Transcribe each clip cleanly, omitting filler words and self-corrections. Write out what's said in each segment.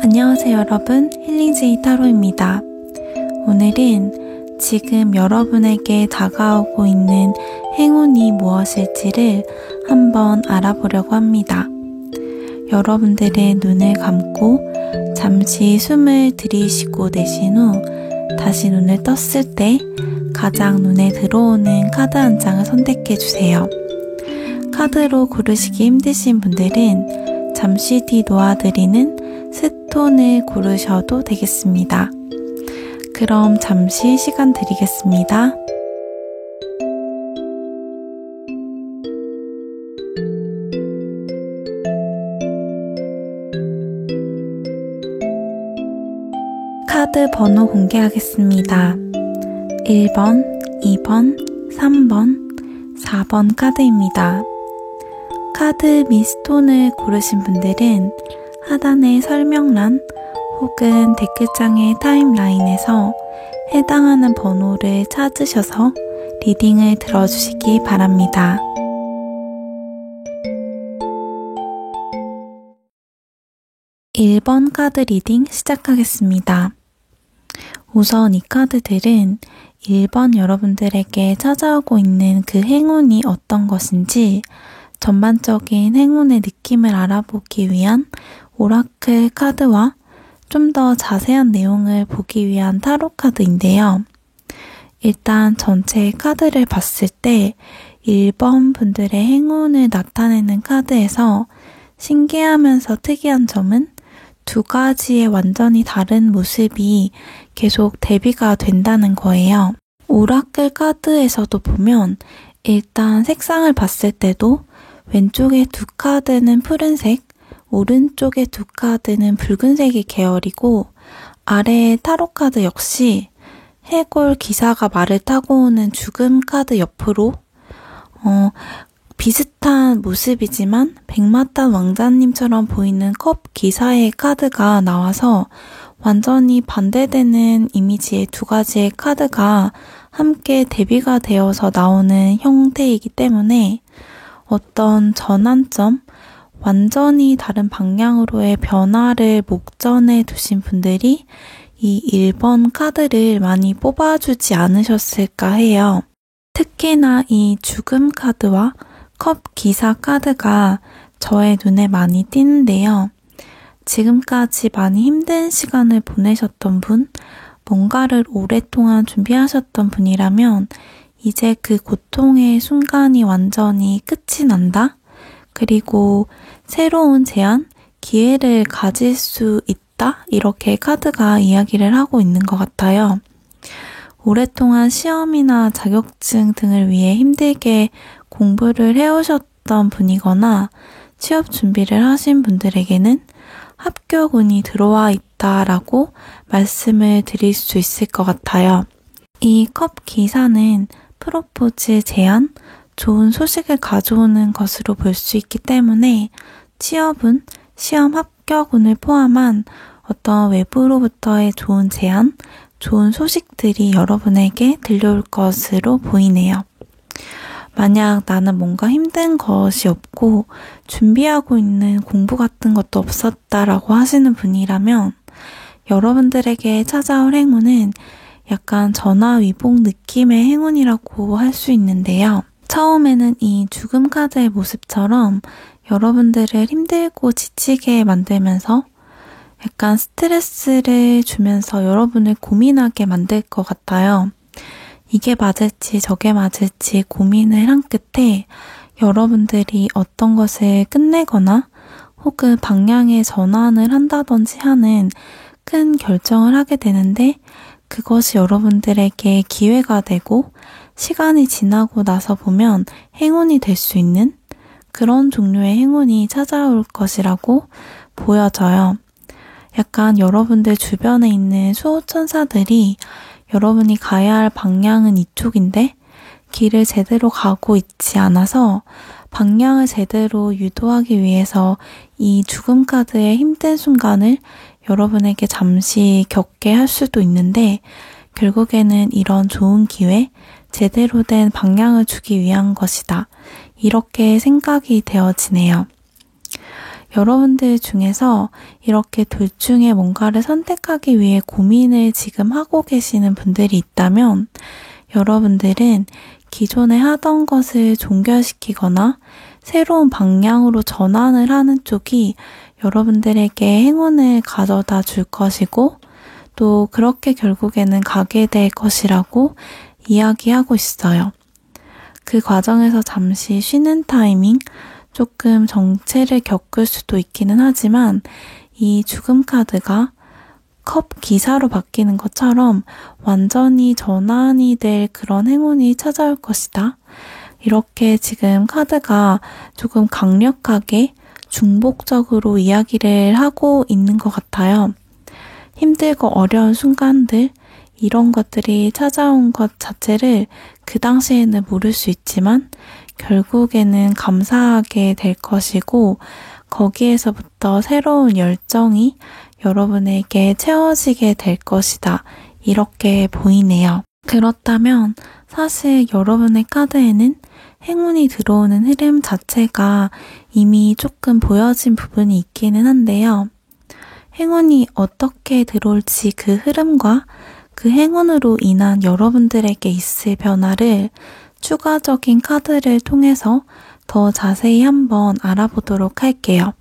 안녕하세요 여러분, 힐링제이 타로입니다. 오늘은 지금 여러분에게 다가오고 있는 행운이 무엇일지를 한번 알아보려고 합니다. 여러분들의 눈을 감고 잠시 숨을 들이쉬고 내쉰 후 다시 눈을 떴을 때 가장 눈에 들어오는 카드 한 장을 선택해 주세요. 카드로 고르시기 힘드신 분들은 잠시 뒤 놓아드리는 스톤을 고르셔도 되겠습니다. 그럼 잠시 시간 드리겠습니다. 카드 번호 공개하겠습니다. 1번, 2번, 3번, 4번 카드입니다. 카드 및 스톤을 고르신 분들은 하단의 설명란 혹은 댓글창의 타임라인에서 해당하는 번호를 찾으셔서 리딩을 들어주시기 바랍니다. (1번) 카드 리딩 시작하겠습니다. 우선 이 카드들은 1번 여러분들에게 찾아오고 있는 그 행운이 어떤 것인지 전반적인 행운의 느낌을 알아보기 위한 오라클 카드와 좀 더 자세한 내용을 보기 위한 타로 카드인데요. 일단 전체 카드를 봤을 때 1번 분들의 행운을 나타내는 카드에서 신기하면서 특이한 점은 두 가지의 완전히 다른 모습이 계속 대비가 된다는 거예요. 오라클 카드에서도 보면 일단 색상을 봤을 때도 왼쪽에 두 카드는 푸른색, 오른쪽에 두 카드는 붉은색의 계열이고 아래의 타로 카드 역시 해골 기사가 말을 타고 오는 죽음 카드 옆으로 비슷한 모습이지만 백마탄 왕자님처럼 보이는 컵 기사의 카드가 나와서 완전히 반대되는 이미지의 두 가지의 카드가 함께 대비가 되어서 나오는 형태이기 때문에 어떤 전환점, 완전히 다른 방향으로의 변화를 목전에 두신 분들이 이 1번 카드를 많이 뽑아주지 않으셨을까 해요. 특히나 이 죽음 카드와 컵 기사 카드가 저의 눈에 많이 띄는데요. 지금까지 많이 힘든 시간을 보내셨던 분, 뭔가를 오랫동안 준비하셨던 분이라면 이제 그 고통의 순간이 완전히 끝이 난다? 그리고 새로운 제안, 기회를 가질 수 있다? 이렇게 카드가 이야기를 하고 있는 것 같아요. 오랫동안 시험이나 자격증 등을 위해 힘들게 공부를 해오셨던 분이거나 취업 준비를 하신 분들에게는 합격운이 들어와 있다라고 말씀을 드릴 수 있을 것 같아요. 이 컵 기사는 프로포즈 제안, 좋은 소식을 가져오는 것으로 볼 수 있기 때문에 취업운, 시험 합격운을 포함한 어떤 외부로부터의 좋은 제안, 좋은 소식들이 여러분에게 들려올 것으로 보이네요. 만약 나는 뭔가 힘든 것이 없고 준비하고 있는 공부 같은 것도 없었다라고 하시는 분이라면 여러분들에게 찾아올 행운은 약간 전화위복 느낌의 행운이라고 할 수 있는데요. 처음에는 이 죽음 카드의 모습처럼 여러분들을 힘들고 지치게 만들면서 약간 스트레스를 주면서 여러분을 고민하게 만들 것 같아요. 이게 맞을지 저게 맞을지 고민을 한 끝에 여러분들이 어떤 것을 끝내거나 혹은 방향의 전환을 한다든지 하는 큰 결정을 하게 되는데 그것이 여러분들에게 기회가 되고 시간이 지나고 나서 보면 행운이 될 수 있는 그런 종류의 행운이 찾아올 것이라고 보여져요. 약간 여러분들 주변에 있는 수호천사들이 여러분이 가야 할 방향은 이쪽인데 길을 제대로 가고 있지 않아서 방향을 제대로 유도하기 위해서 이 죽음 카드의 힘든 순간을 여러분에게 잠시 겪게 할 수도 있는데 결국에는 이런 좋은 기회, 제대로 된 방향을 주기 위한 것이다. 이렇게 생각이 되어지네요. 여러분들 중에서 이렇게 둘 중에 뭔가를 선택하기 위해 고민을 지금 하고 계시는 분들이 있다면 여러분들은 기존에 하던 것을 종결시키거나 새로운 방향으로 전환을 하는 쪽이 여러분들에게 행운을 가져다 줄 것이고 또 그렇게 결국에는 가게 될 것이라고 이야기하고 있어요. 그 과정에서 잠시 쉬는 타이밍, 조금 정체를 겪을 수도 있기는 하지만 이 죽음 카드가 컵 기사로 바뀌는 것처럼 완전히 전환이 될 그런 행운이 찾아올 것이다. 이렇게 지금 카드가 조금 강력하게 중복적으로 이야기를 하고 있는 것 같아요. 힘들고 어려운 순간들, 이런 것들이 찾아온 것 자체를 그 당시에는 모를 수 있지만 결국에는 감사하게 될 것이고 거기에서부터 새로운 열정이 여러분에게 채워지게 될 것이다. 이렇게 보이네요. 그렇다면 사실 여러분의 카드에는 행운이 들어오는 흐름 자체가 이미 조금 보여진 부분이 있기는 한데요. 행운이 어떻게 들어올지 그 흐름과 그 행운으로 인한 여러분들에게 있을 변화를 추가적인 카드를 통해서 더 자세히 한번 알아보도록 할게요.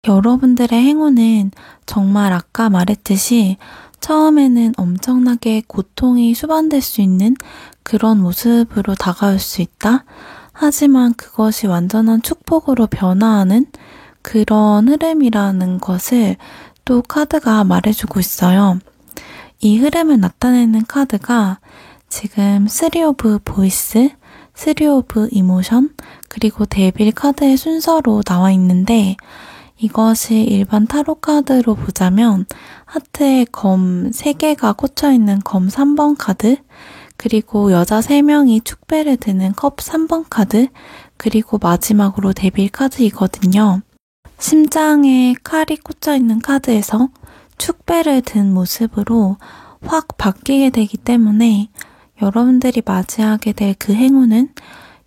여러분들의 행운은 정말 아까 말했듯이 처음에는 엄청나게 고통이 수반될 수 있는 그런 모습으로 다가올 수 있다. 하지만 그것이 완전한 축복으로 변화하는 그런 흐름이라는 것을 또 카드가 말해주고 있어요. 이 흐름을 나타내는 카드가 지금 3 of Voice, 3 of Emotion, 그리고 데빌 카드의 순서로 나와 있는데 이것이 일반 타로 카드로 보자면 하트에 검 3개가 꽂혀있는 검 3번 카드, 그리고 여자 3명이 축배를 드는 컵 3번 카드, 그리고 마지막으로 데빌 카드이거든요. 심장에 칼이 꽂혀있는 카드에서 축배를 든 모습으로 확 바뀌게 되기 때문에 여러분들이 맞이하게 될 그 행운은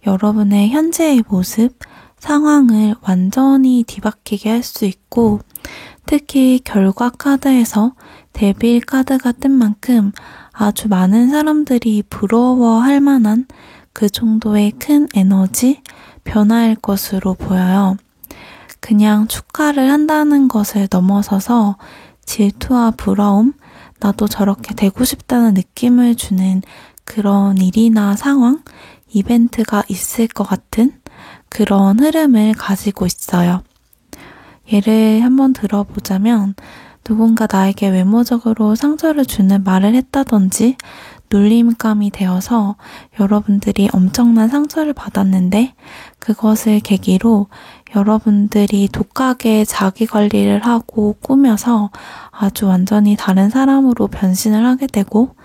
여러분의 현재의 모습, 상황을 완전히 뒤바뀌게 할 수 있고 특히 결과 카드에서 데빌 카드가 뜬 만큼 아주 많은 사람들이 부러워할 만한 그 정도의 큰 에너지, 변화일 것으로 보여요. 그냥 축하를 한다는 것을 넘어서서 질투와 부러움, 나도 저렇게 되고 싶다는 느낌을 주는 그런 일이나 상황, 이벤트가 있을 것 같은 그런 흐름을 가지고 있어요. 예를 한번 들어보자면 누군가 나에게 외모적으로 상처를 주는 말을 했다든지 놀림감이 되어서 여러분들이 엄청난 상처를 받았는데 그것을 계기로 여러분들이 독하게 자기 관리를 하고 꾸며서 아주 완전히 다른 사람으로 변신을 하게 되고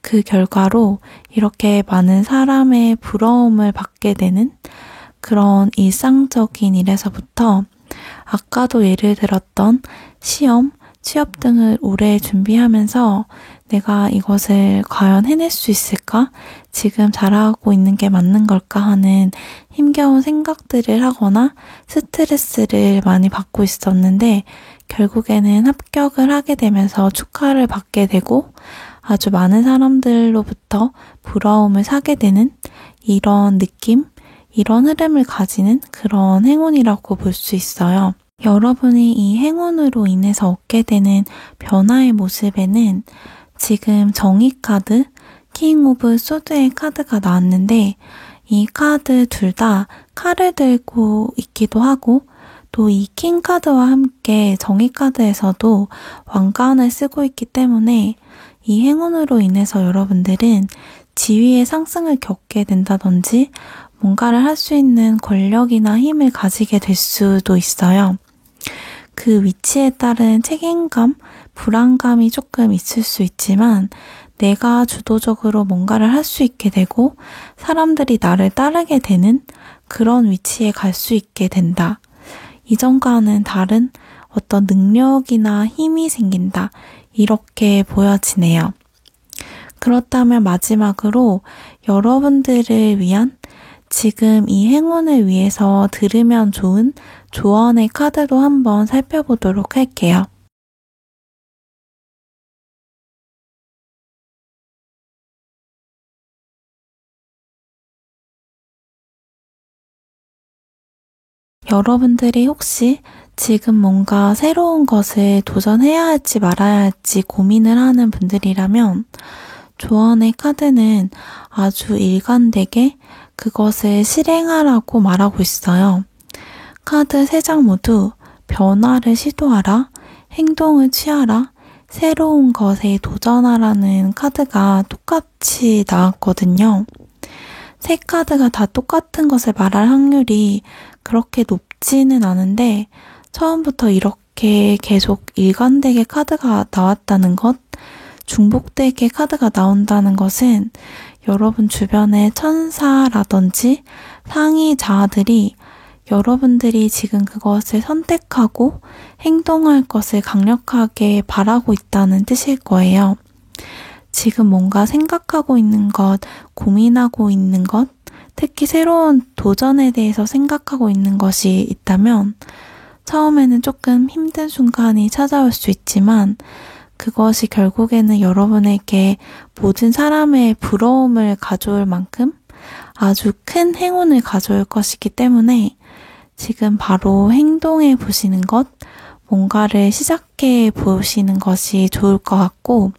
그 결과로 이렇게 많은 사람의 부러움을 받게 되는 그런 일상적인 일에서부터 아까도 예를 들었던 시험, 취업 등을 오래 준비하면서 내가 이것을 과연 해낼 수 있을까? 지금 잘하고 있는 게 맞는 걸까 하는 힘겨운 생각들을 하거나 스트레스를 많이 받고 있었는데 결국에는 합격을 하게 되면서 축하를 받게 되고 아주 많은 사람들로부터 부러움을 사게 되는 이런 느낌, 이런 흐름을 가지는 그런 행운이라고 볼 수 있어요. 여러분이 이 행운으로 인해서 얻게 되는 변화의 모습에는 지금 정의 카드, 킹 오브 소드의 카드가 나왔는데 이 카드 둘 다 칼을 들고 있기도 하고 또 이 킹 카드와 함께 정의 카드에서도 왕관을 쓰고 있기 때문에 이 행운으로 인해서 여러분들은 지위의 상승을 겪게 된다든지 뭔가를 할 수 있는 권력이나 힘을 가지게 될 수도 있어요. 그 위치에 따른 책임감, 불안감이 조금 있을 수 있지만 내가 주도적으로 뭔가를 할 수 있게 되고 사람들이 나를 따르게 되는 그런 위치에 갈 수 있게 된다. 이전과는 다른 어떤 능력이나 힘이 생긴다. 이렇게 보여지네요. 그렇다면 마지막으로 여러분들을 위한 지금 이 행운을 위해서 들으면 좋은 조언의 카드도 한번 살펴보도록 할게요. 여러분들이 혹시 지금 뭔가 새로운 것을 도전해야 할지 말아야 할지 고민을 하는 분들이라면 조언의 카드는 아주 일관되게 그것을 실행하라고 말하고 있어요. 카드 3장 모두 변화를 시도하라, 행동을 취하라, 새로운 것에 도전하라는 카드가 똑같이 나왔거든요. 세 카드가 다 똑같은 것을 말할 확률이 그렇게 높지는 않은데 처음부터 이렇게 계속 일관되게 카드가 나왔다는 것, 중복되게 카드가 나온다는 것은 여러분 주변의 천사라든지 상위 자아들이 여러분들이 지금 그것을 선택하고 행동할 것을 강력하게 바라고 있다는 뜻일 거예요. 지금 뭔가 생각하고 있는 것, 고민하고 있는 것, 특히 새로운 도전에 대해서 생각하고 있는 것이 있다면 처음에는 조금 힘든 순간이 찾아올 수 있지만 그것이 결국에는 여러분에게 모든 사람의 부러움을 가져올 만큼 아주 큰 행운을 가져올 것이기 때문에 지금 바로 행동해 보시는 것, 뭔가를 시작해 보시는 것이 좋을 것 같고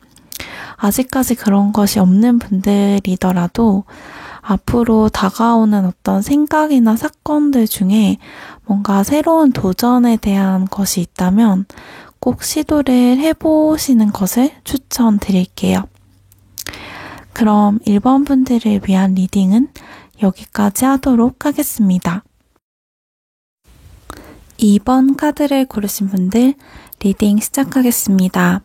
아직까지 그런 것이 없는 분들이더라도 앞으로 다가오는 어떤 생각이나 사건들 중에 뭔가 새로운 도전에 대한 것이 있다면 꼭 시도를 해보시는 것을 추천드릴게요. 그럼 1번 분들을 위한 리딩은 여기까지 하도록 하겠습니다. 2번 카드를 고르신 분들 리딩 시작하겠습니다.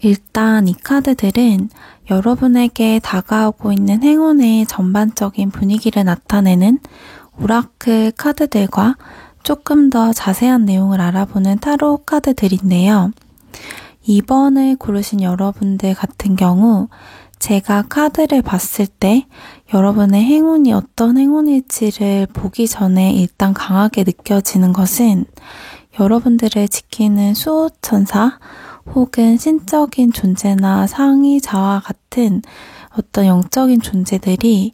일단 이 카드들은 여러분에게 다가오고 있는 행운의 전반적인 분위기를 나타내는 오라클 카드들과 조금 더 자세한 내용을 알아보는 타로 카드들인데요. 2번을 고르신 여러분들 같은 경우 제가 카드를 봤을 때 여러분의 행운이 어떤 행운일지를 보기 전에 일단 강하게 느껴지는 것은 여러분들을 지키는 수호천사 혹은 신적인 존재나 상위자와 같은 어떤 영적인 존재들이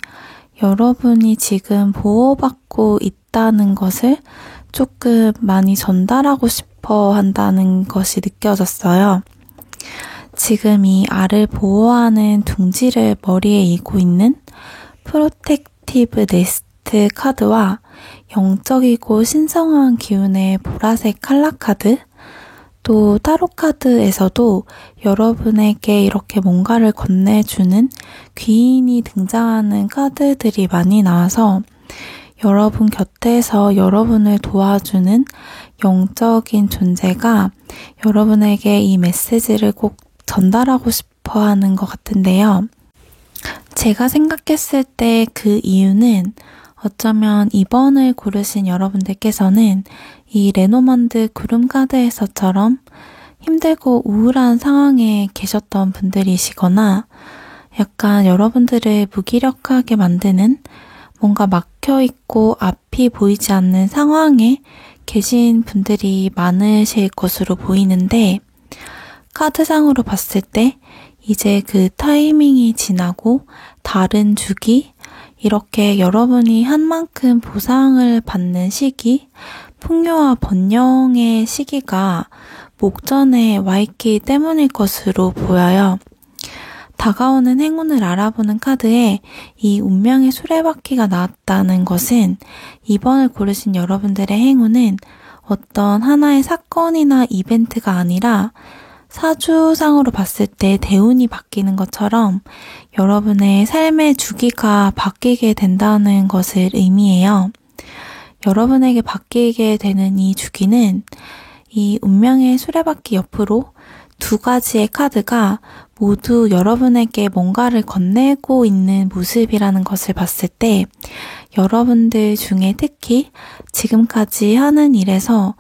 여러분이 지금 보호받고 있다는 것을 조금 많이 전달하고 싶어 한다는 것이 느껴졌어요. 지금 이 알을 보호하는 둥지를 머리에 이고 있는 프로텍티브 네스트 카드와 영적이고 신성한 기운의 보라색 칼라 카드, 또 타로 카드에서도 여러분에게 이렇게 뭔가를 건네주는 귀인이 등장하는 카드들이 많이 나와서 여러분 곁에서 여러분을 도와주는 영적인 존재가 여러분에게 이 메시지를 꼭 전달하고 싶어 하는 것 같은데요. 제가 생각했을 때 그 이유는 어쩌면 2번을 고르신 여러분들께서는 이 레노먼드 구름 카드에서처럼 힘들고 우울한 상황에 계셨던 분들이시거나 약간 여러분들을 무기력하게 만드는 뭔가 막혀있고 앞이 보이지 않는 상황에 계신 분들이 많으실 것으로 보이는데 카드상으로 봤을 때 이제 그 타이밍이 지나고 다른 주기, 이렇게 여러분이 한 만큼 보상을 받는 시기, 풍요와 번영의 시기가 목전에 와 있기 때문일 것으로 보여요. 다가오는 행운을 알아보는 카드에 이 운명의 수레바퀴가 나왔다는 것은 2번을 고르신 여러분들의 행운은 어떤 하나의 사건이나 이벤트가 아니라 사주상으로 봤을 때 대운이 바뀌는 것처럼 여러분의 삶의 주기가 바뀌게 된다는 것을 의미해요. 여러분에게 바뀌게 되는 이 주기는 이 운명의 수레바퀴 옆으로 두 가지의 카드가 모두 여러분에게 뭔가를 건네고 있는 모습이라는 것을 봤을 때 여러분들 중에 특히 지금까지 하는 일에서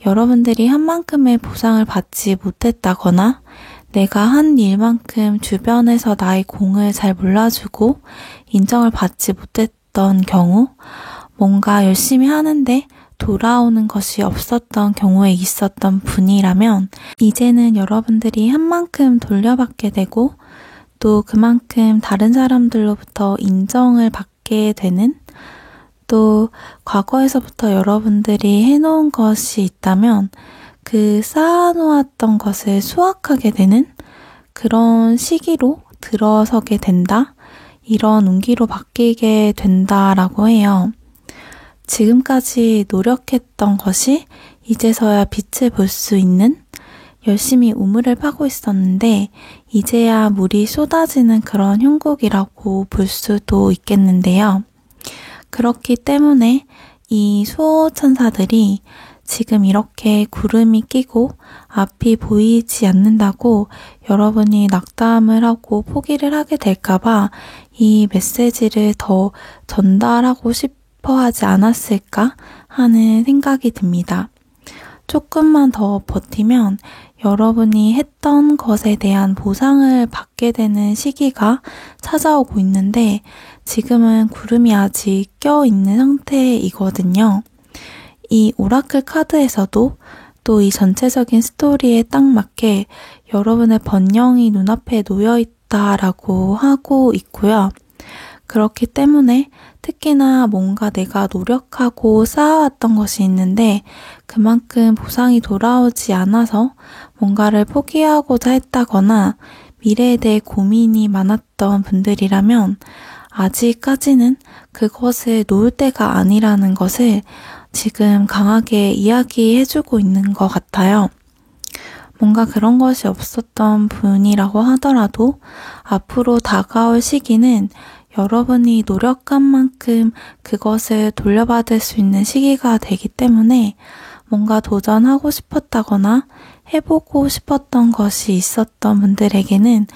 여러분들이 한 만큼의 보상을 받지 못했다거나 내가 한 일만큼 주변에서 나의 공을 잘 몰라주고 인정을 받지 못했던 경우, 뭔가 열심히 하는데 돌아오는 것이 없었던 경우에 있었던 분이라면 이제는 여러분들이 한 만큼 돌려받게 되고 또 그만큼 다른 사람들로부터 인정을 받게 되는, 또 과거에서부터 여러분들이 해놓은 것이 있다면 그 쌓아놓았던 것을 수확하게 되는 그런 시기로 들어서게 된다, 이런 운기로 바뀌게 된다라고 해요. 지금까지 노력했던 것이 이제서야 빛을 볼 수 있는, 열심히 우물을 파고 있었는데 이제야 물이 쏟아지는 그런 형국이라고 볼 수도 있겠는데요. 그렇기 때문에 이 수호천사들이 지금 이렇게 구름이 끼고 앞이 보이지 않는다고 여러분이 낙담을 하고 포기를 하게 될까봐 이 메시지를 더 전달하고 싶어 하지 않았을까 하는 생각이 듭니다. 조금만 더 버티면 여러분이 했던 것에 대한 보상을 받게 되는 시기가 찾아오고 있는데 지금은 구름이 아직 껴있는 상태이거든요. 이 오라클 카드에서도 또 이 전체적인 스토리에 딱 맞게 여러분의 번영이 눈앞에 놓여 있다라고 하고 있고요. 그렇기 때문에 특히나 뭔가 내가 노력하고 쌓아왔던 것이 있는데 그만큼 보상이 돌아오지 않아서 뭔가를 포기하고자 했다거나 미래에 대해 고민이 많았던 분들이라면 아직까지는 그것을 놓을 때가 아니라는 것을 지금 강하게 이야기해주고 있는 것 같아요. 뭔가 그런 것이 없었던 분이라고 하더라도 앞으로 다가올 시기는 여러분이 노력한 만큼 그것을 돌려받을 수 있는 시기가 되기 때문에 뭔가 도전하고 싶었다거나 해보고 싶었던 것이 있었던 분들에게는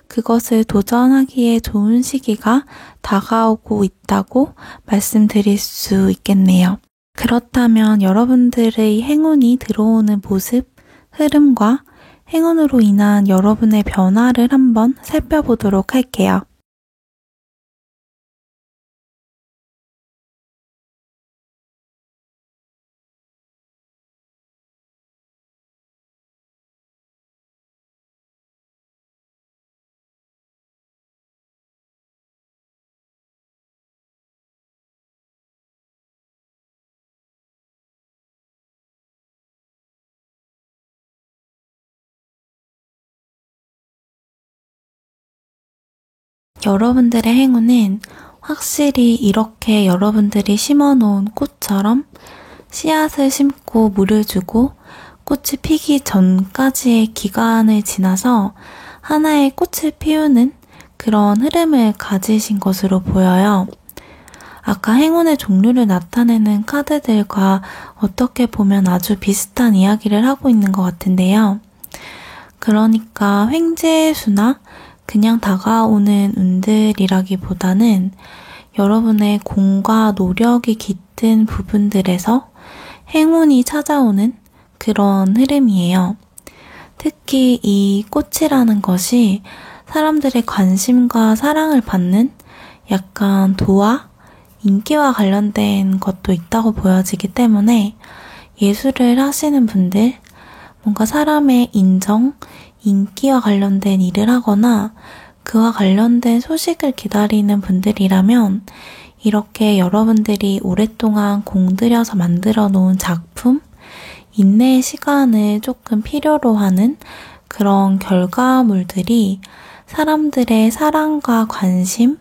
그것을 도전하기에 좋은 시기가 다가오고 있다고 말씀드릴 수 있겠네요. 그렇다면 여러분들의 행운이 들어오는 모습, 흐름과 행운으로 인한 여러분의 변화를 한번 살펴보도록 할게요. 여러분들의 행운은 확실히 이렇게 여러분들이 심어놓은 꽃처럼 씨앗을 심고 물을 주고 꽃이 피기 전까지의 기간을 지나서 하나의 꽃을 피우는 그런 흐름을 가지신 것으로 보여요. 아까 행운의 종류를 나타내는 카드들과 어떻게 보면 아주 비슷한 이야기를 하고 있는 것 같은데요. 그러니까 횡재수나 그냥 다가오는 운들이라기보다는 여러분의 공과 노력이 깃든 부분들에서 행운이 찾아오는 그런 흐름이에요. 특히 이 꽃이라는 것이 사람들의 관심과 사랑을 받는 약간 도화, 인기와 관련된 것도 있다고 보여지기 때문에 예술을 하시는 분들, 뭔가 사람의 인정, 인기와 관련된 일을 하거나 그와 관련된 소식을 기다리는 분들이라면 이렇게 여러분들이 오랫동안 공들여서 만들어 놓은 작품, 인내의 시간을 조금 필요로 하는 그런 결과물들이 사람들의 사랑과 관심,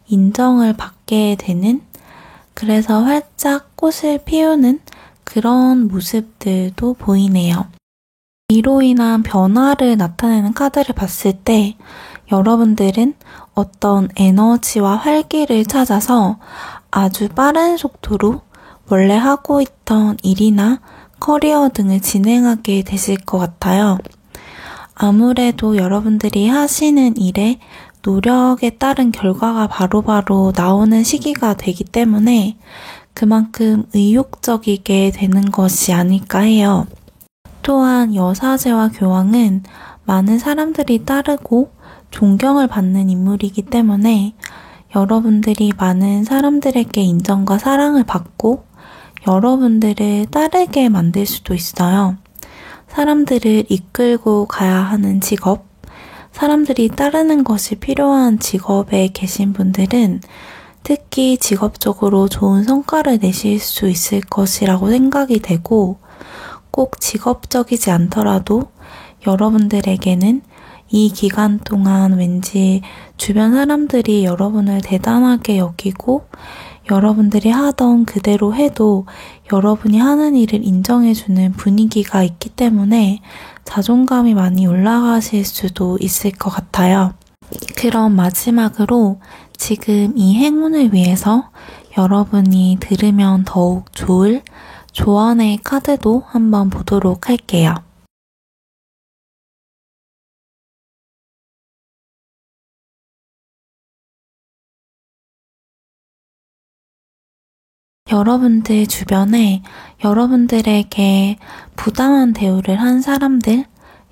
인정을 받게 되는, 그래서 활짝 꽃을 피우는 그런 모습들도 보이네요. 이로 인한 변화를 나타내는 카드를 봤을 때 여러분들은 어떤 에너지와 활기를 찾아서 아주 빠른 속도로 원래 하고 있던 일이나 커리어 등을 진행하게 되실 것 같아요. 아무래도 여러분들이 하시는 일에 노력에 따른 결과가 바로바로 나오는 시기가 되기 때문에 그만큼 의욕적이게 되는 것이 아닐까 해요. 또한 여사제와 교황은 많은 사람들이 따르고 존경을 받는 인물이기 때문에 여러분들이 많은 사람들에게 인정과 사랑을 받고 여러분들을 따르게 만들 수도 있어요. 사람들을 이끌고 가야 하는 직업, 사람들이 따르는 것이 필요한 직업에 계신 분들은 특히 직업적으로 좋은 성과를 내실 수 있을 것이라고 생각이 되고, 꼭 직업적이지 않더라도 여러분들에게는 이 기간 동안 왠지 주변 사람들이 여러분을 대단하게 여기고 여러분들이 하던 그대로 해도 여러분이 하는 일을 인정해주는 분위기가 있기 때문에 자존감이 많이 올라가실 수도 있을 것 같아요. 그럼 마지막으로 지금 이 행운을 위해서 여러분이 들으면 더욱 좋을 조언의 카드도 한번 보도록 할게요. 여러분들 주변에 여러분들에게 부당한 대우를 한 사람들,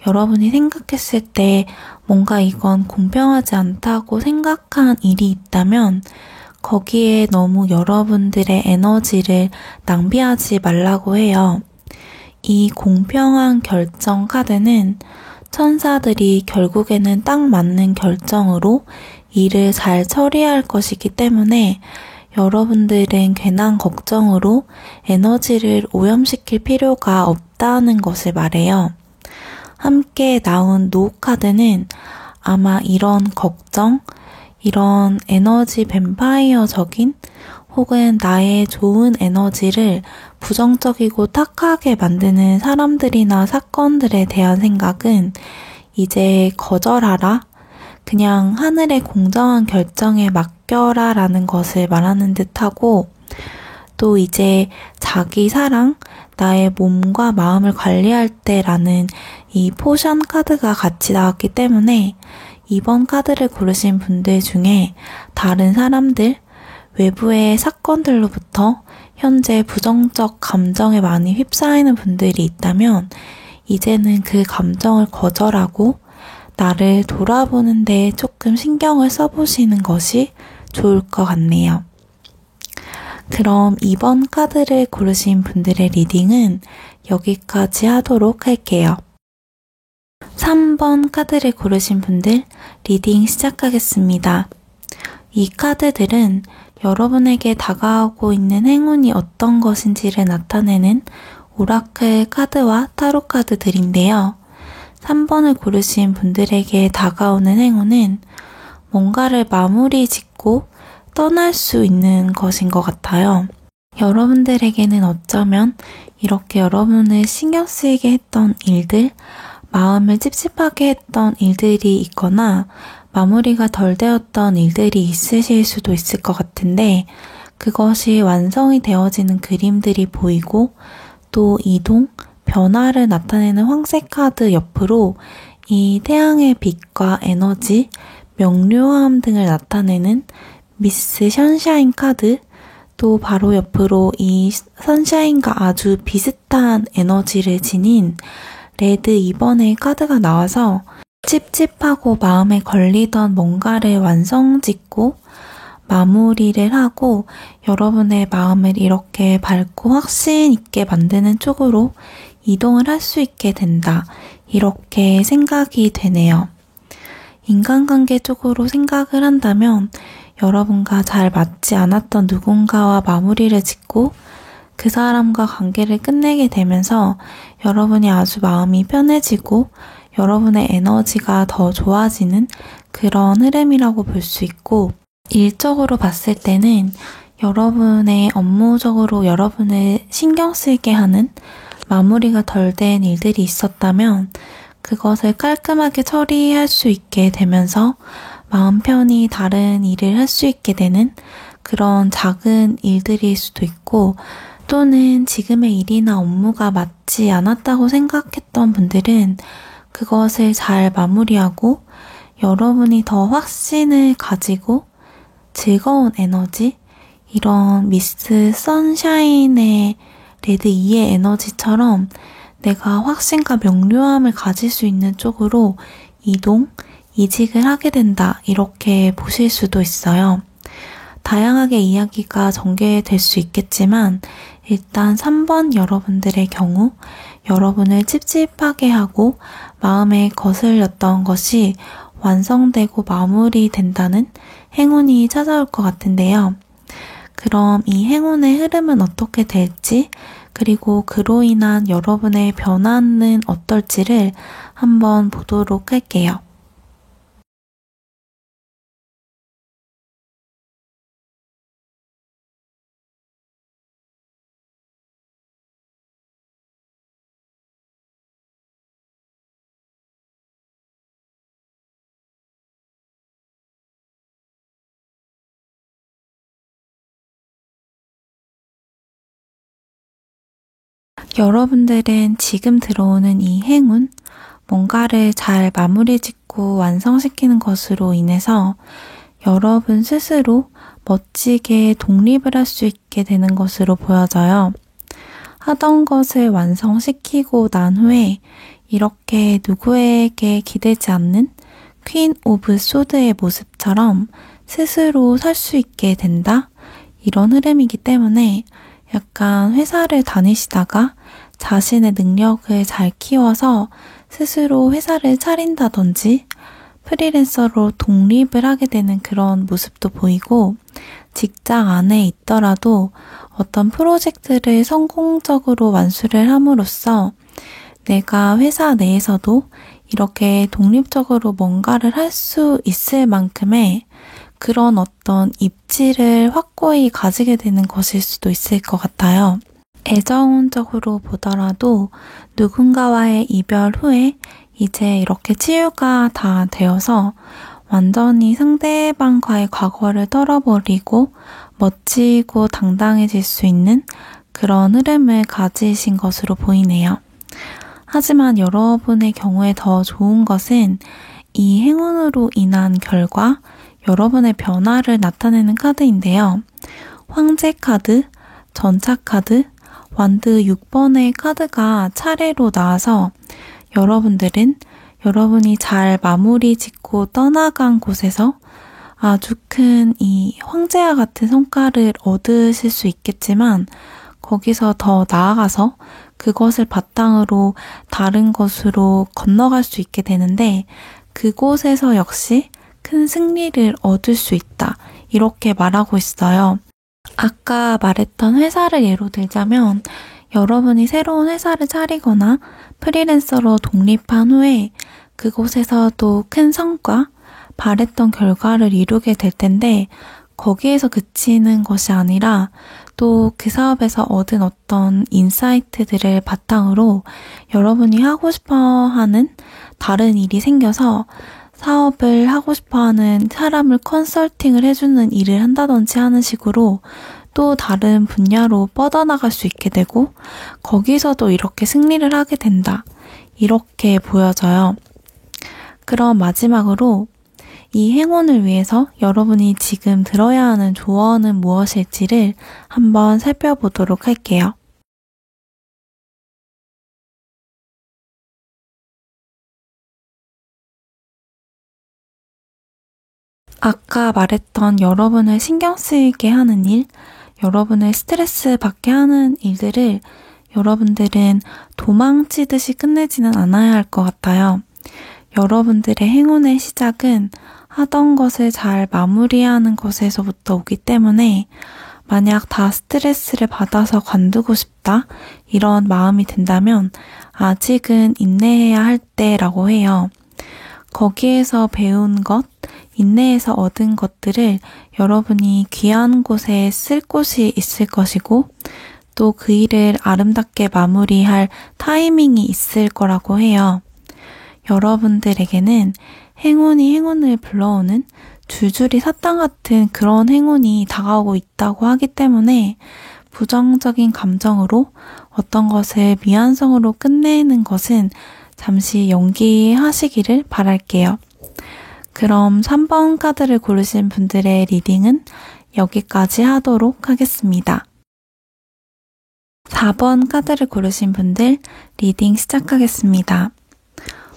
여러분이 생각했을 때 뭔가 이건 공평하지 않다고 생각한 일이 있다면 거기에 너무 여러분들의 에너지를 낭비하지 말라고 해요. 이 공평한 결정 카드는 천사들이 결국에는 딱 맞는 결정으로 일을 잘 처리할 것이기 때문에 여러분들은 괜한 걱정으로 에너지를 오염시킬 필요가 없다는 것을 말해요. 함께 나온 노 카드는 아마 이런 걱정, 이런 에너지 뱀파이어적인 혹은 나의 좋은 에너지를 부정적이고 탁하게 만드는 사람들이나 사건들에 대한 생각은 이제 거절하라. 그냥 하늘의 공정한 결정에 맡겨라 라는 것을 말하는 듯하고, 또 이제 자기 사랑, 나의 몸과 마음을 관리할 때라는 이 포션 카드가 같이 나왔기 때문에 이번 카드를 고르신 분들 중에 다른 사람들, 외부의 사건들로부터 현재 부정적 감정에 많이 휩싸이는 분들이 있다면 이제는 그 감정을 거절하고 나를 돌아보는데 조금 신경을 써보시는 것이 좋을 것 같네요. 그럼 이번 카드를 고르신 분들의 리딩은 여기까지 하도록 할게요. 3번 카드를 고르신 분들 리딩 시작하겠습니다. 이 카드들은 여러분에게 다가오고 있는 행운이 어떤 것인지를 나타내는 오라클 카드와 타로 카드들인데요. 3번을 고르신 분들에게 다가오는 행운은 뭔가를 마무리 짓고 떠날 수 있는 것인 것 같아요. 여러분들에게는 어쩌면 이렇게 여러분을 신경 쓰이게 했던 일들, 마음을 찝찝하게 했던 일들이 있거나 마무리가 덜 되었던 일들이 있으실 수도 있을 것 같은데 그것이 완성이 되어지는 그림들이 보이고 또 이동, 변화를 나타내는 황색 카드 옆으로 이 태양의 빛과 에너지, 명료함 등을 나타내는 미스 션샤인 카드, 또 바로 옆으로 이 선샤인과 아주 비슷한 에너지를 지닌 레드 2번의 카드가 나와서 찝찝하고 마음에 걸리던 뭔가를 완성짓고 마무리를 하고 여러분의 마음을 이렇게 밝고 확신 있게 만드는 쪽으로 이동을 할 수 있게 된다. 이렇게 생각이 되네요. 인간관계 쪽으로 생각을 한다면 여러분과 잘 맞지 않았던 누군가와 마무리를 짓고 그 사람과 관계를 끝내게 되면서 여러분이 아주 마음이 편해지고 여러분의 에너지가 더 좋아지는 그런 흐름이라고 볼 수 있고, 일적으로 봤을 때는 여러분의 업무적으로 여러분을 신경 쓰이게 하는 마무리가 덜 된 일들이 있었다면 그것을 깔끔하게 처리할 수 있게 되면서 마음 편히 다른 일을 할 수 있게 되는 그런 작은 일들일 수도 있고, 또는 지금의 일이나 업무가 맞지 않았다고 생각했던 분들은 그것을 잘 마무리하고 여러분이 더 확신을 가지고 즐거운 에너지, 이런 미스 선샤인의 레드 2의 에너지처럼 내가 확신과 명료함을 가질 수 있는 쪽으로 이직을 하게 된다, 이렇게 보실 수도 있어요. 다양하게 이야기가 전개될 수 있겠지만 일단 3번 여러분들의 경우 여러분을 찝찝하게 하고 마음에 거슬렸던 것이 완성되고 마무리된다는 행운이 찾아올 것 같은데요. 그럼 이 행운의 흐름은 어떻게 될지, 그리고 그로 인한 여러분의 변화는 어떨지를 한번 보도록 할게요. 여러분들은 지금 들어오는 이 행운, 뭔가를 잘 마무리 짓고 완성시키는 것으로 인해서 여러분 스스로 멋지게 독립을 할 수 있게 되는 것으로 보여져요. 하던 것을 완성시키고 난 후에 이렇게 누구에게 기대지 않는 퀸 오브 소드의 모습처럼 스스로 설 수 있게 된다? 이런 흐름이기 때문에 약간 회사를 다니시다가 자신의 능력을 잘 키워서 스스로 회사를 차린다든지 프리랜서로 독립을 하게 되는 그런 모습도 보이고, 직장 안에 있더라도 어떤 프로젝트를 성공적으로 완수를 함으로써 내가 회사 내에서도 이렇게 독립적으로 뭔가를 할 수 있을 만큼의 그런 어떤 입지를 확고히 가지게 되는 것일 수도 있을 것 같아요. 애정적으로 보더라도 누군가와의 이별 후에 이제 이렇게 치유가 다 되어서 완전히 상대방과의 과거를 털어버리고 멋지고 당당해질 수 있는 그런 흐름을 가지신 것으로 보이네요. 하지만 여러분의 경우에 더 좋은 것은 이 행운으로 인한 결과, 여러분의 변화를 나타내는 카드인데요. 황제 카드, 전차 카드, 완드 6번의 카드가 차례로 나와서 여러분들은 여러분이 잘 마무리 짓고 떠나간 곳에서 아주 큰 이 황제와 같은 성과를 얻으실 수 있겠지만, 거기서 더 나아가서 그것을 바탕으로 다른 것으로 건너갈 수 있게 되는데, 그곳에서 역시 큰 승리를 얻을 수 있다, 이렇게 말하고 있어요. 아까 말했던 회사를 예로 들자면 여러분이 새로운 회사를 차리거나 프리랜서로 독립한 후에 그곳에서도 큰 성과, 바랬던 결과를 이루게 될 텐데, 거기에서 그치는 것이 아니라 또 그 사업에서 얻은 어떤 인사이트들을 바탕으로 여러분이 하고 싶어하는 다른 일이 생겨서 사업을 하고 싶어하는 사람을 컨설팅을 해주는 일을 한다든지 하는 식으로 또 다른 분야로 뻗어나갈 수 있게 되고, 거기서도 이렇게 승리를 하게 된다, 이렇게 보여져요. 그럼 마지막으로 이 행운을 위해서 여러분이 지금 들어야 하는 조언은 무엇일지를 한번 살펴보도록 할게요. 아까 말했던 여러분을 신경 쓰이게 하는 일, 여러분을 스트레스 받게 하는 일들을 여러분들은 도망치듯이 끝내지는 않아야 할 것 같아요. 여러분들의 행운의 시작은 하던 것을 잘 마무리하는 것에서부터 오기 때문에, 만약 다 스트레스를 받아서 관두고 싶다, 이런 마음이 든다면 아직은 인내해야 할 때라고 해요. 거기에서 배운 것, 인내에서 얻은 것들을 여러분이 귀한 곳에 쓸 곳이 있을 것이고, 또 그 일을 아름답게 마무리할 타이밍이 있을 거라고 해요. 여러분들에게는 행운이 행운을 불러오는 줄줄이 사탕 같은 그런 행운이 다가오고 있다고 하기 때문에, 부정적인 감정으로 어떤 것을 미완성으로 끝내는 것은 잠시 연기하시기를 바랄게요. 그럼 3번 카드를 고르신 분들의 리딩은 여기까지 하도록 하겠습니다. 4번 카드를 고르신 분들 리딩 시작하겠습니다.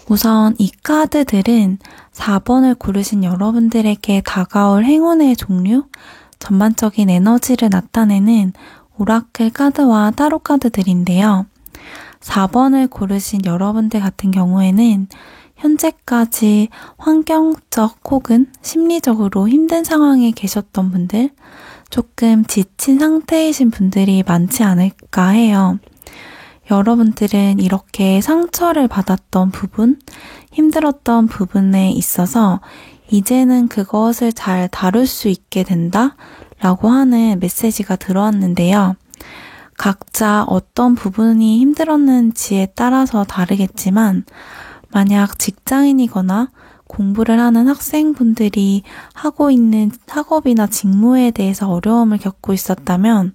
우선 이 카드들은 4번을 고르신 여러분들에게 다가올 행운의 종류, 전반적인 에너지를 나타내는 오라클 카드와 타로 카드들인데요. 4번을 고르신 여러분들 같은 경우에는 현재까지 환경적 혹은 심리적으로 힘든 상황에 계셨던 분들, 조금 지친 상태이신 분들이 많지 않을까 해요. 여러분들은 이렇게 상처를 받았던 부분, 힘들었던 부분에 있어서 이제는 그것을 잘 다룰 수 있게 된다 라고 하는 메시지가 들어왔는데요. 각자 어떤 부분이 힘들었는지에 따라서 다르겠지만 만약 직장인이거나 공부를 하는 학생분들이 하고 있는 학업이나 직무에 대해서 어려움을 겪고 있었다면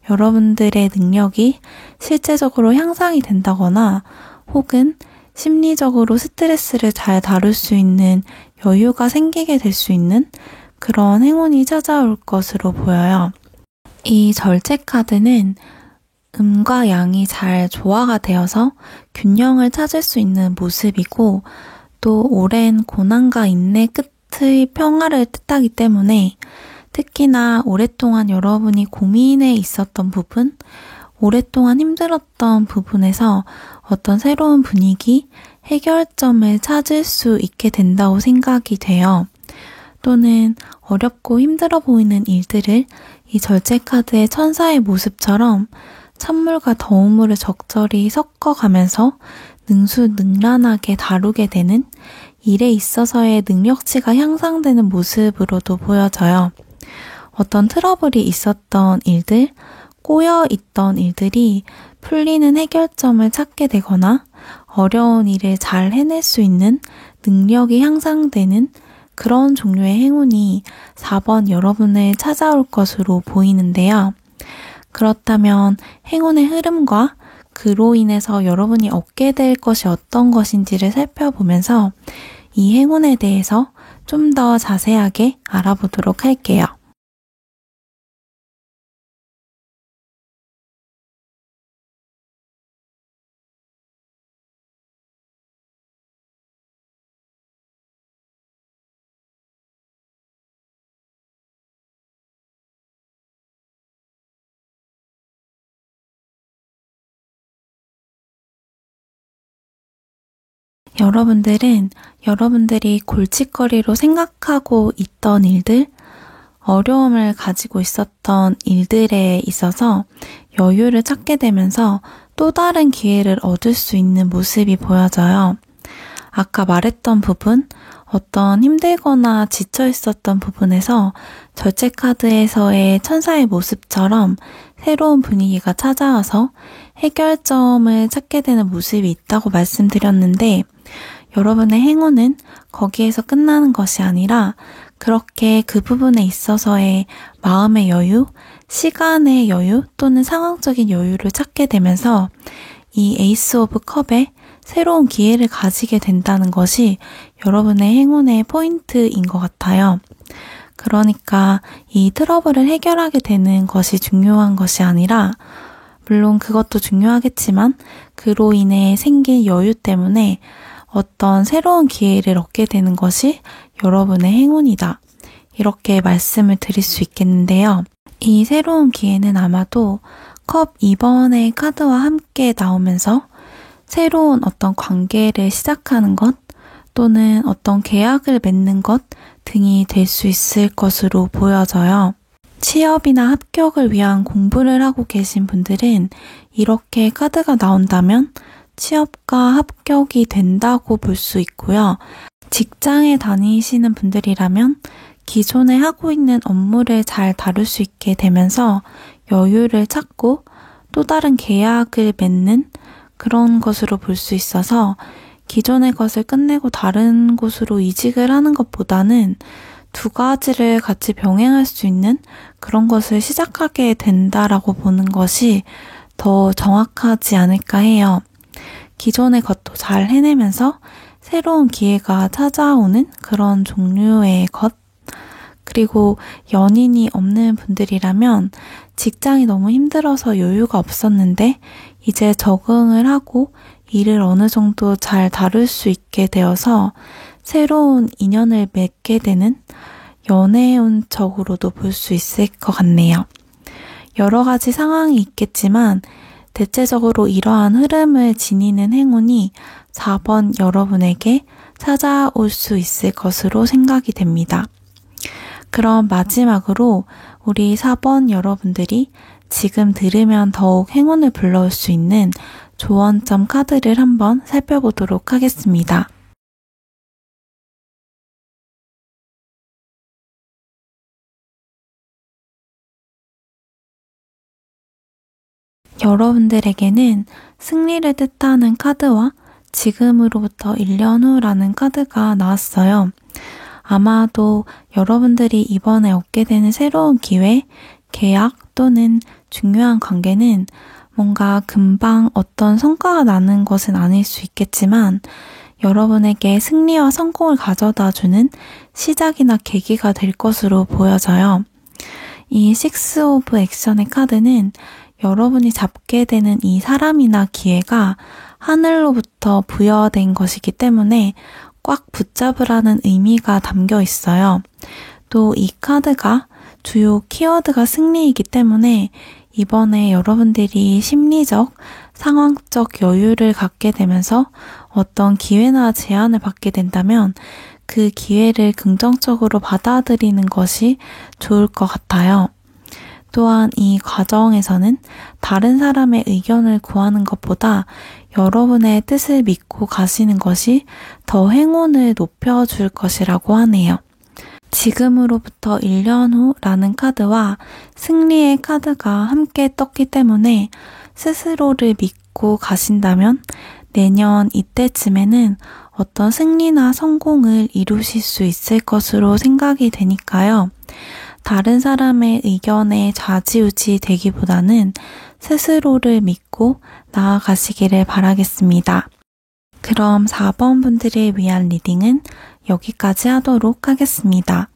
여러분들의 능력이 실제적으로 향상이 된다거나 혹은 심리적으로 스트레스를 잘 다룰 수 있는 여유가 생기게 될 수 있는 그런 행운이 찾아올 것으로 보여요. 이 절제 카드는 음과 양이 잘 조화가 되어서 균형을 찾을 수 있는 모습이고 또 오랜 고난과 인내 끝의 평화를 뜻하기 때문에 특히나 오랫동안 여러분이 고민에 있었던 부분, 오랫동안 힘들었던 부분에서 어떤 새로운 분위기, 해결점을 찾을 수 있게 된다고 생각이 돼요. 또는 어렵고 힘들어 보이는 일들을 이 절제 카드의 천사의 모습처럼 찬물과 더운 물을 적절히 섞어가면서 능수능란하게 다루게 되는 일에 있어서의 능력치가 향상되는 모습으로도 보여져요. 어떤 트러블이 있었던 일들, 꼬여있던 일들이 풀리는 해결점을 찾게 되거나 어려운 일을 잘 해낼 수 있는 능력이 향상되는 그런 종류의 행운이 4번 여러분을 찾아올 것으로 보이는데요. 그렇다면 행운의 흐름과 그로 인해서 여러분이 얻게 될 것이 어떤 것인지를 살펴보면서 이 행운에 대해서 좀 더 자세하게 알아보도록 할게요. 여러분들은 여러분들이 골칫거리로 생각하고 있던 일들, 어려움을 가지고 있었던 일들에 있어서 여유를 찾게 되면서 또 다른 기회를 얻을 수 있는 모습이 보여져요. 아까 말했던 부분, 어떤 힘들거나 지쳐 있었던 부분에서 절제 카드에서의 천사의 모습처럼 새로운 분위기가 찾아와서 해결점을 찾게 되는 모습이 있다고 말씀드렸는데 여러분의 행운은 거기에서 끝나는 것이 아니라 그렇게 그 부분에 있어서의 마음의 여유, 시간의 여유 또는 상황적인 여유를 찾게 되면서 이 에이스 오브 컵에 새로운 기회를 가지게 된다는 것이 여러분의 행운의 포인트인 것 같아요. 그러니까 이 트러블을 해결하게 되는 것이 중요한 것이 아니라 물론 그것도 중요하겠지만 그로 인해 생긴 여유 때문에 어떤 새로운 기회를 얻게 되는 것이 여러분의 행운이다. 이렇게 말씀을 드릴 수 있겠는데요. 이 새로운 기회는 아마도 컵 2번의 카드와 함께 나오면서 새로운 어떤 관계를 시작하는 것 또는 어떤 계약을 맺는 것 등이 될 수 있을 것으로 보여져요. 취업이나 합격을 위한 공부를 하고 계신 분들은 이렇게 카드가 나온다면 취업과 합격이 된다고 볼 수 있고요. 직장에 다니시는 분들이라면 기존에 하고 있는 업무를 잘 다룰 수 있게 되면서 여유를 찾고 또 다른 계약을 맺는 그런 것으로 볼 수 있어서 기존의 것을 끝내고 다른 곳으로 이직을 하는 것보다는 두 가지를 같이 병행할 수 있는 그런 것을 시작하게 된다라고 보는 것이 더 정확하지 않을까 해요. 기존의 것도 잘 해내면서 새로운 기회가 찾아오는 그런 종류의 것. 그리고 연인이 없는 분들이라면 직장이 너무 힘들어서 여유가 없었는데 이제 적응을 하고 일을 어느 정도 잘 다룰 수 있게 되어서 새로운 인연을 맺게 되는 연애운적으로도 볼 수 있을 것 같네요. 여러 가지 상황이 있겠지만 대체적으로 이러한 흐름을 지니는 행운이 4번 여러분에게 찾아올 수 있을 것으로 생각이 됩니다. 그럼 마지막으로 우리 4번 여러분들이 지금 들으면 더욱 행운을 불러올 수 있는 조언점 카드를 한번 살펴보도록 하겠습니다. 여러분들에게는 승리를 뜻하는 카드와 지금으로부터 1년 후라는 카드가 나왔어요. 아마도 여러분들이 이번에 얻게 되는 새로운 기회, 계약 또는 중요한 관계는 뭔가 금방 어떤 성과가 나는 것은 아닐 수 있겠지만 여러분에게 승리와 성공을 가져다주는 시작이나 계기가 될 것으로 보여져요. 이 식스 오브 액션의 카드는 여러분이 잡게 되는 이 사람이나 기회가 하늘로부터 부여된 것이기 때문에 꽉 붙잡으라는 의미가 담겨 있어요. 또 이 카드가 주요 키워드가 승리이기 때문에 이번에 여러분들이 심리적, 상황적 여유를 갖게 되면서 어떤 기회나 제안을 받게 된다면 그 기회를 긍정적으로 받아들이는 것이 좋을 것 같아요. 또한 이 과정에서는 다른 사람의 의견을 구하는 것보다 여러분의 뜻을 믿고 가시는 것이 더 행운을 높여줄 것이라고 하네요. 지금으로부터 1년 후라는 카드와 승리의 카드가 함께 떴기 때문에 스스로를 믿고 가신다면 내년 이때쯤에는 어떤 승리나 성공을 이루실 수 있을 것으로 생각이 되니까요. 다른 사람의 의견에 좌지우지 되기보다는 스스로를 믿고 나아가시기를 바라겠습니다. 그럼 4번 분들을 위한 리딩은 여기까지 하도록 하겠습니다.